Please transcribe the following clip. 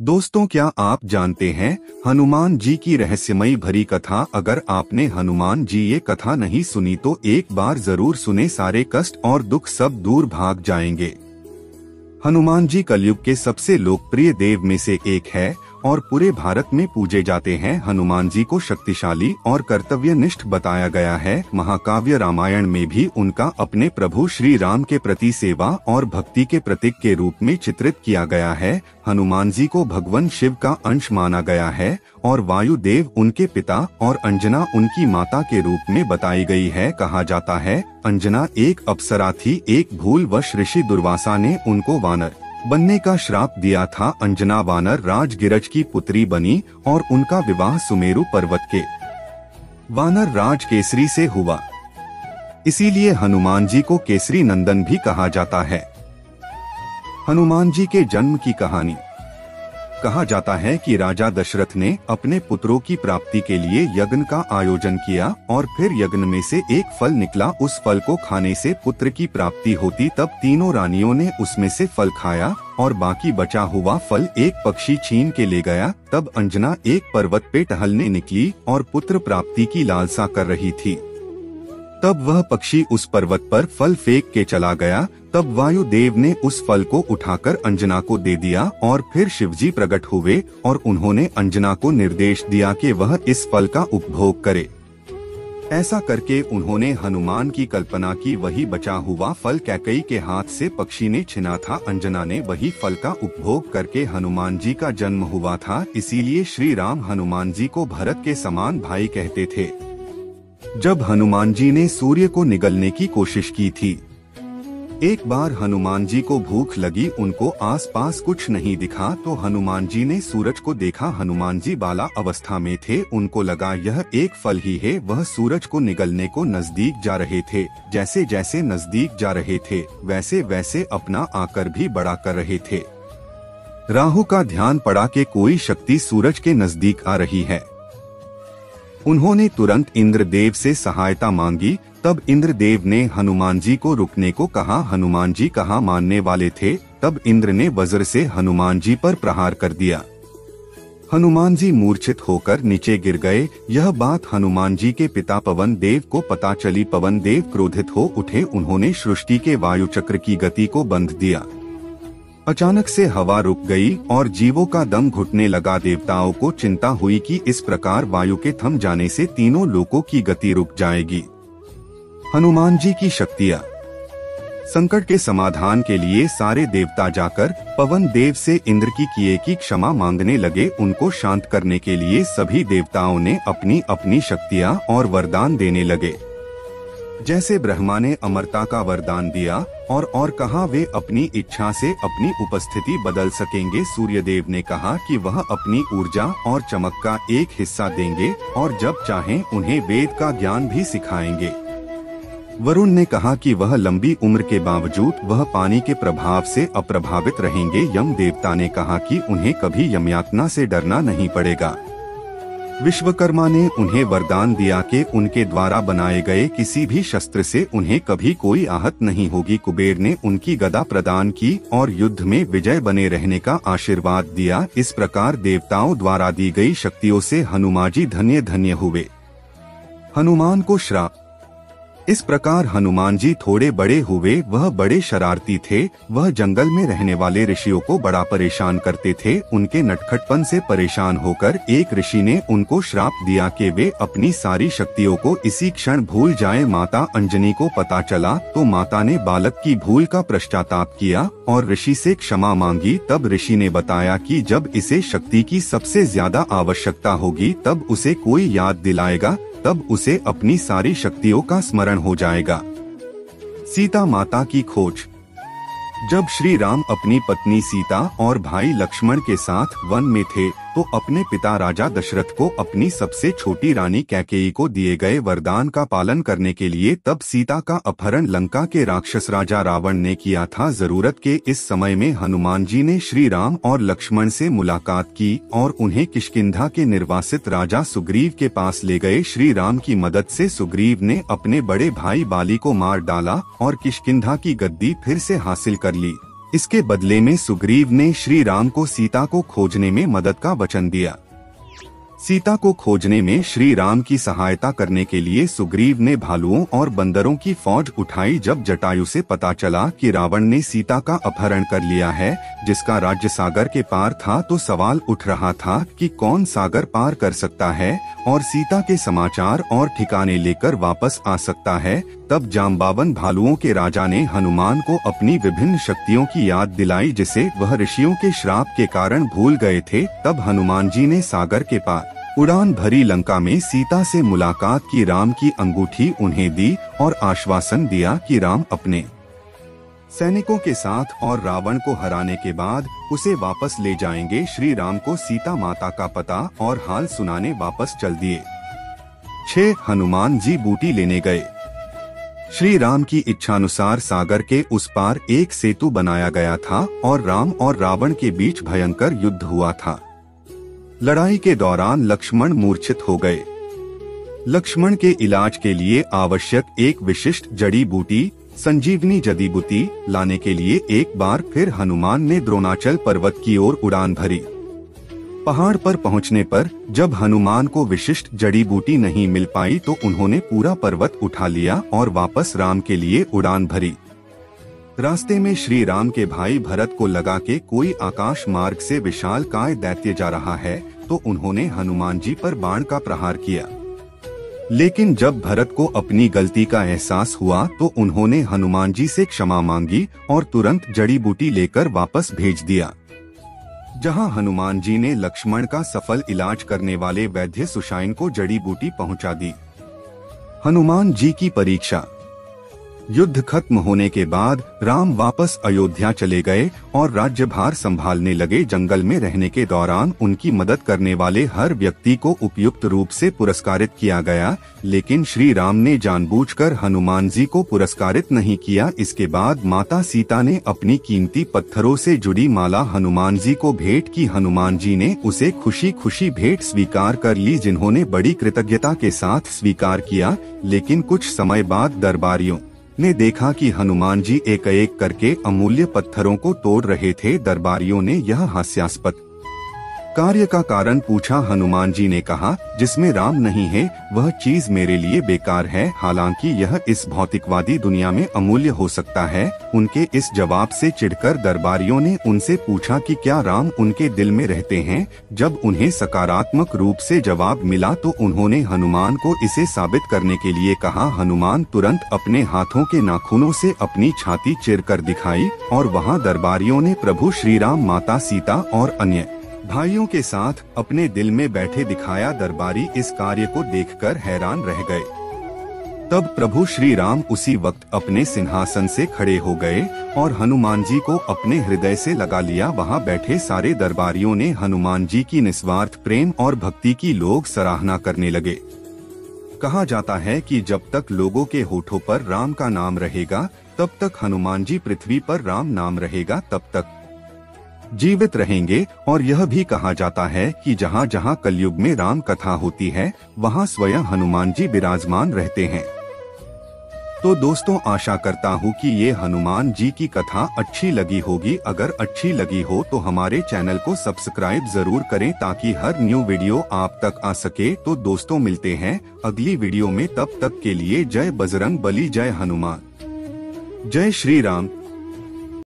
दोस्तों, क्या आप जानते हैं हनुमान जी की रहस्यमयी भरी कथा? अगर आपने हनुमान जी ये कथा नहीं सुनी तो एक बार जरूर सुने, सारे कष्ट और दुख सब दूर भाग जाएंगे। हनुमान जी कलयुग के सबसे लोकप्रिय देव में से एक है और पूरे भारत में पूजे जाते हैं। हनुमान जी को शक्तिशाली और कर्तव्यनिष्ठ बताया गया है। महाकाव्य रामायण में भी उनका अपने प्रभु श्री राम के प्रति सेवा और भक्ति के प्रतीक के रूप में चित्रित किया गया है। हनुमान जी को भगवान शिव का अंश माना गया है और वायुदेव उनके पिता और अंजना उनकी माता के रूप में बताई गई है। कहा जाता है अंजना एक अप्सरा थी। एक भूलवश ऋषि दुर्वासा ने उनको वानर बनने का श्राप दिया था। अंजना वानर राज गिरज की पुत्री बनी और उनका विवाह सुमेरु पर्वत के वानर राज केसरी से हुआ। इसीलिए हनुमान जी को केसरी नंदन भी कहा जाता है। हनुमान जी के जन्म की कहानी। कहा जाता है कि राजा दशरथ ने अपने पुत्रों की प्राप्ति के लिए यज्ञ का आयोजन किया और फिर यज्ञ में से एक फल निकला। उस फल को खाने से पुत्र की प्राप्ति होती। तब तीनों रानियों ने उसमें से फल खाया और बाकी बचा हुआ फल एक पक्षी छीन के ले गया। तब अंजना एक पर्वत पे टहलने निकली और पुत्र प्राप्ति की लालसा कर रही थी। तब वह पक्षी उस पर्वत पर फल फेंक के चला गया। तब वायुदेव ने उस फल को उठाकर अंजना को दे दिया और फिर शिवजी प्रकट हुए और उन्होंने अंजना को निर्देश दिया कि वह इस फल का उपभोग करे। ऐसा करके उन्होंने हनुमान की कल्पना की। वही बचा हुआ फल कैकेयी के हाथ से पक्षी ने छीना था। अंजना ने वही फल का उपभोग करके हनुमान जी का जन्म हुआ था। इसीलिए श्री राम हनुमान जी को भरत के समान भाई कहते थे। जब हनुमान जी ने सूर्य को निगलने की कोशिश की थी, एक बार हनुमान जी को भूख लगी। उनको आसपास कुछ नहीं दिखा तो हनुमान जी ने सूरज को देखा। हनुमान जी बाला अवस्था में थे। उनको लगा यह एक फल ही है। वह सूरज को निगलने को नजदीक जा रहे थे। जैसे जैसे नजदीक जा रहे थे वैसे वैसे अपना आकार भी बड़ा कर रहे थे। राहु का ध्यान पड़ा कि कोई शक्ति सूरज के नजदीक आ रही है। उन्होंने तुरंत इंद्रदेव से सहायता मांगी। तब इंद्रदेव ने हनुमान जी को रुकने को कहा। हनुमान जी कहाँ मानने वाले थे। तब इंद्र ने वज्र से हनुमान जी पर प्रहार कर दिया। हनुमान जी मूर्छित होकर नीचे गिर गए। यह बात हनुमान जी के पिता पवन देव को पता चली। पवन देव क्रोधित हो उठे। उन्होंने सृष्टि के वायु चक्र की गति को बंद दिया। अचानक से हवा रुक गई और जीवों का दम घुटने लगा। देवताओं को चिंता हुई कि इस प्रकार वायु के थम जाने से तीनों लोकों की गति रुक जाएगी। हनुमान जी की शक्तियाँ। संकट के समाधान के लिए सारे देवता जाकर पवन देव से इंद्र की किए की क्षमा मांगने लगे। उनको शांत करने के लिए सभी देवताओं ने अपनी अपनी शक्तियाँ और वरदान देने लगे। जैसे ब्रह्मा ने अमरता का वरदान दिया और कहा वे अपनी इच्छा से अपनी उपस्थिति बदल सकेंगे। सूर्यदेव ने कहा कि वह अपनी ऊर्जा और चमक का एक हिस्सा देंगे और जब चाहें उन्हें वेद का ज्ञान भी सिखाएंगे। वरुण ने कहा कि वह लंबी उम्र के बावजूद वह पानी के प्रभाव से अप्रभावित रहेंगे। यम देवता ने कहा कि उन्हें कभी यमयातना से डरना नहीं पड़ेगा। विश्वकर्मा ने उन्हें वरदान दिया कि उनके द्वारा बनाए गए किसी भी शस्त्र से उन्हें कभी कोई आहत नहीं होगी। कुबेर ने उनकी गदा प्रदान की और युद्ध में विजय बने रहने का आशीर्वाद दिया। इस प्रकार देवताओं द्वारा दी गई शक्तियों से हनुमान जी धन्य धन्य हुए। हनुमान को श्राप। इस प्रकार हनुमान जी थोड़े बड़े हुए। वह बड़े शरारती थे। वह जंगल में रहने वाले ऋषियों को बड़ा परेशान करते थे। उनके नटखटपन से परेशान होकर एक ऋषि ने उनको श्राप दिया कि वे अपनी सारी शक्तियों को इसी क्षण भूल जाएं। माता अंजनी को पता चला तो माता ने बालक की भूल का पश्चाताप किया और ऋषि से क्षमा मांगी। तब ऋषि ने बताया कि जब इसे शक्ति की सबसे ज्यादा आवश्यकता होगी तब उसे कोई याद दिलाएगा, तब उसे अपनी सारी शक्तियों का स्मरण हो जाएगा। सीता माता की खोज। जब श्री राम अपनी पत्नी सीता और भाई लक्ष्मण के साथ वन में थे तो अपने पिता राजा दशरथ को अपनी सबसे छोटी रानी कैकेयी को दिए गए वरदान का पालन करने के लिए तब सीता का अपहरण लंका के राक्षस राजा रावण ने किया था। जरूरत के इस समय में हनुमान जी ने श्री राम और लक्ष्मण से मुलाकात की और उन्हें किष्किंधा के निर्वासित राजा सुग्रीव के पास ले गए। श्री राम की मदद से सुग्रीव ने अपने बड़े भाई बाली को मार डाला और किष्किंधा की गद्दी फिर से हासिल कर ली। इसके बदले में सुग्रीव ने श्री राम को सीता को खोजने में मदद का वचन दिया। सीता को खोजने में श्री राम की सहायता करने के लिए सुग्रीव ने भालुओं और बंदरों की फौज उठाई। जब जटायु से पता चला कि रावण ने सीता का अपहरण कर लिया है, जिसका राज्य सागर के पार था, तो सवाल उठ रहा था कि कौन सागर पार कर सकता है और सीता के समाचार और ठिकाने लेकर वापस आ सकता है। तब जाम्बावन भालुओं के राजा ने हनुमान को अपनी विभिन्न शक्तियों की याद दिलाई, जिसे वह ऋषियों के श्राप के कारण भूल गए थे। तब हनुमान जी ने सागर के पार उड़ान भरी लंका में सीता से मुलाकात की, राम की अंगूठी उन्हें दी और आश्वासन दिया कि राम अपने सैनिकों के साथ और रावण को हराने के बाद उसे वापस ले जाएंगे। श्री राम को सीता माता का पता और हाल सुनाने वापस चल दिए। 6 हनुमान जी बूटी लेने गए। श्री राम की इच्छानुसार सागर के उस पार एक सेतु बनाया गया था और राम और रावण के बीच भयंकर युद्ध हुआ था। लड़ाई के दौरान लक्ष्मण मूर्छित हो गए। लक्ष्मण के इलाज के लिए आवश्यक एक विशिष्ट जड़ी बूटी संजीवनी जड़ी बूटी लाने के लिए एक बार फिर हनुमान ने द्रोणाचल पर्वत की ओर उड़ान भरी। पहाड़ पर पहुंचने पर जब हनुमान को विशिष्ट जड़ी बूटी नहीं मिल पाई तो उन्होंने पूरा पर्वत उठा लिया और वापस राम के लिए उड़ान भरी। रास्ते में श्री राम के भाई भरत को लगा कि कोई आकाश मार्ग से विशालकाय दैत्य जा रहा है, तो उन्होंने हनुमान जी पर बाण का प्रहार किया। लेकिन जब भरत को अपनी गलती का एहसास हुआ तो उन्होंने हनुमान जी से क्षमा मांगी और तुरंत जड़ी बूटी लेकर वापस भेज दिया। जहां हनुमान जी ने लक्ष्मण का सफल इलाज करने वाले वैद्य सुशाइन को जड़ी बूटी पहुंचा दी। हनुमान जी की परीक्षा। युद्ध खत्म होने के बाद राम वापस अयोध्या चले गए और राज्यभार संभालने लगे। जंगल में रहने के दौरान उनकी मदद करने वाले हर व्यक्ति को उपयुक्त रूप से पुरस्कारित किया गया, लेकिन श्री राम ने जानबूझकर हनुमान जी को पुरस्कारित नहीं किया। इसके बाद माता सीता ने अपनी कीमती पत्थरों से जुड़ी माला हनुमान जी को भेंट की। हनुमान जी ने उसे खुशी खुशी भेंट स्वीकार कर ली, जिन्होंने बड़ी कृतज्ञता के साथ स्वीकार किया। लेकिन कुछ समय बाद दरबारियों ने देखा कि हनुमान जी एक एक करके अमूल्य पत्थरों को तोड़ रहे थे। दरबारियों ने यह हास्यास्पद कार्य का कारण पूछा। हनुमान जी ने कहा, जिसमें राम नहीं है वह चीज मेरे लिए बेकार है, हालांकि यह इस भौतिकवादी दुनिया में अमूल्य हो सकता है। उनके इस जवाब से चिढ़कर दरबारियों ने उनसे पूछा कि क्या राम उनके दिल में रहते हैं। जब उन्हें सकारात्मक रूप से जवाब मिला तो उन्होंने हनुमान को इसे साबित करने के लिए कहा। हनुमान तुरंत अपने हाथों के नाखूनों से अपनी छाती चीर कर दिखाई और वहाँ दरबारियों ने प्रभु श्री राम, माता सीता और अन्य भाइयों के साथ अपने दिल में बैठे दिखाया। दरबारी इस कार्य को देखकर हैरान रह गए। तब प्रभु श्री राम उसी वक्त अपने सिंहासन से खड़े हो गए और हनुमान जी को अपने हृदय से लगा लिया। वहां बैठे सारे दरबारियों ने हनुमान जी की निस्वार्थ प्रेम और भक्ति की लोग सराहना करने लगे। कहा जाता है कि जब तक लोगों के होठों पर राम का नाम रहेगा, तब तक हनुमान जी पृथ्वी पर राम नाम रहेगा तब तक जीवित रहेंगे। और यह भी कहा जाता है कि जहाँ जहाँ कलयुग में राम कथा होती है, वहाँ स्वयं हनुमान जी विराजमान रहते हैं। तो दोस्तों, आशा करता हूँ कि ये हनुमान जी की कथा अच्छी लगी होगी। अगर अच्छी लगी हो तो हमारे चैनल को सब्सक्राइब जरूर करें ताकि हर न्यू वीडियो आप तक आ सके। तो दोस्तों, मिलते हैं अगली वीडियो में, तब तक के लिए जय बजरंग बली, जय हनुमान, जय श्री राम।